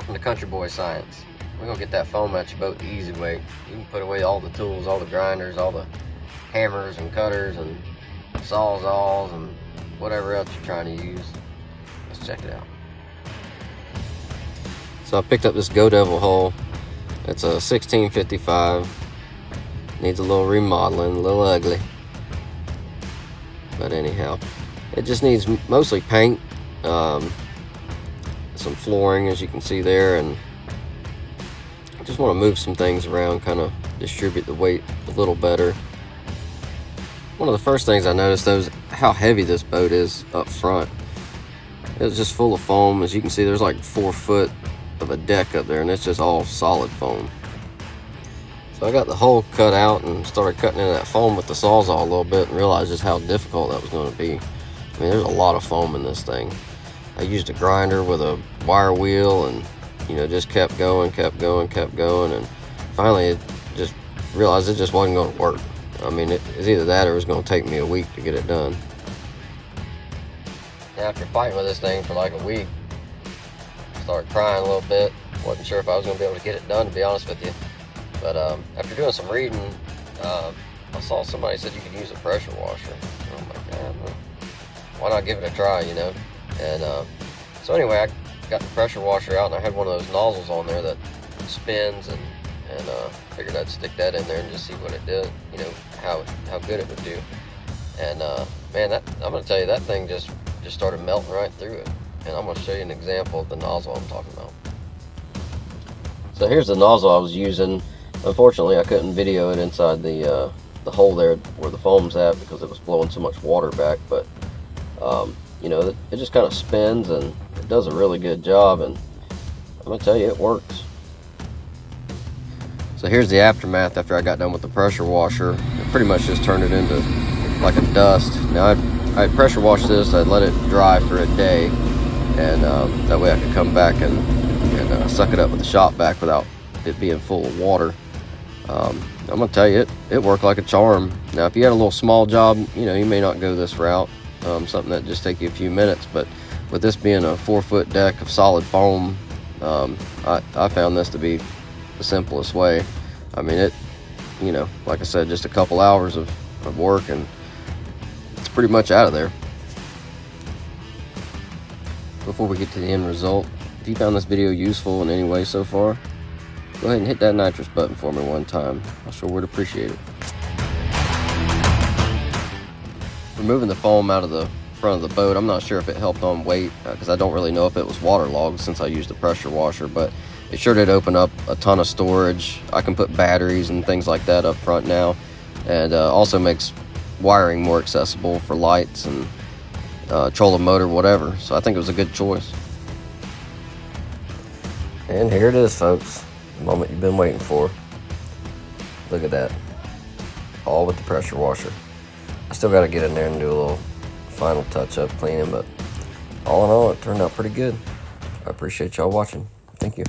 Welcome to Country Boy Science. We're gonna get that foam out your boat the easy way. You can put away all the tools, all the grinders, all the hammers and cutters and sawzalls and whatever else you're trying to use. Let's check it out. So I picked up this Go Devil hull. It's a 1655. Needs a little remodeling, a little ugly. But anyhow, it just needs mostly paint, some flooring as you can see there, and I just want to move some things around, kind of distribute the weight a little better. One of the first things I noticed though is how heavy this boat is up front. It was just full of foam. As you can see, there's like 4 foot of a deck up there, and it's just all solid foam. So I got the hole cut out and started cutting into that foam with the Sawzall a little bit, and realized just how difficult that was going to be. I mean, there's a lot of foam in this thing. I used a grinder with a wire wheel, and just kept going, and finally it just realized it just wasn't going to work. I mean, it's either that or it was going to take me a week to get it done. After fighting with this thing for like a week, I started crying a little bit. Wasn't sure if I was going to be able to get it done, to be honest with you. But after doing some reading, I saw somebody said you could use a pressure washer. Oh my God, well, why not give it a try, And so anyway, I got the pressure washer out, and I had one of those nozzles on there that spins, and figured I'd stick that in there and just see what it did, how good it would do. And man, I'm gonna tell you, that thing just started melting right through it. And I'm gonna show you an example of the nozzle I'm talking about. So here's the nozzle I was using. Unfortunately, I couldn't video it inside the hole there where the foam's at because it was blowing so much water back, but it just kind of spins, and it does a really good job, and I'm gonna tell you, it works. So here's the aftermath after I got done with the pressure washer. It pretty much just turned it into like a dust. Now I pressure washed this, I'd let it dry for a day, and that way I could come back and suck it up with the shop vac without it being full of water. I'm gonna tell you, it worked like a charm. Now if you had a little small job, you may not go this route, something that just take you a few minutes, but with this being a 4 foot deck of solid foam, I found this to be the simplest way. I mean, like I said, just a couple hours of work, and it's pretty much out of there. Before we get to the end result, if you found this video useful in any way so far, go ahead and hit that nitrous button for me one time. I sure would appreciate it. Removing the foam out of the front of the boat, I'm not sure if it helped on weight, because I don't really know if it was waterlogged since I used the pressure washer, but it sure did open up a ton of storage. I can put batteries and things like that up front now, and also makes wiring more accessible for lights and trolling motor, whatever. So I think it was a good choice. And here it is, folks. The moment you've been waiting for. Look at that. All with the pressure washer. I still got to get in there and do a little final touch-up cleaning, but all in all, it turned out pretty good. I appreciate y'all watching. Thank you.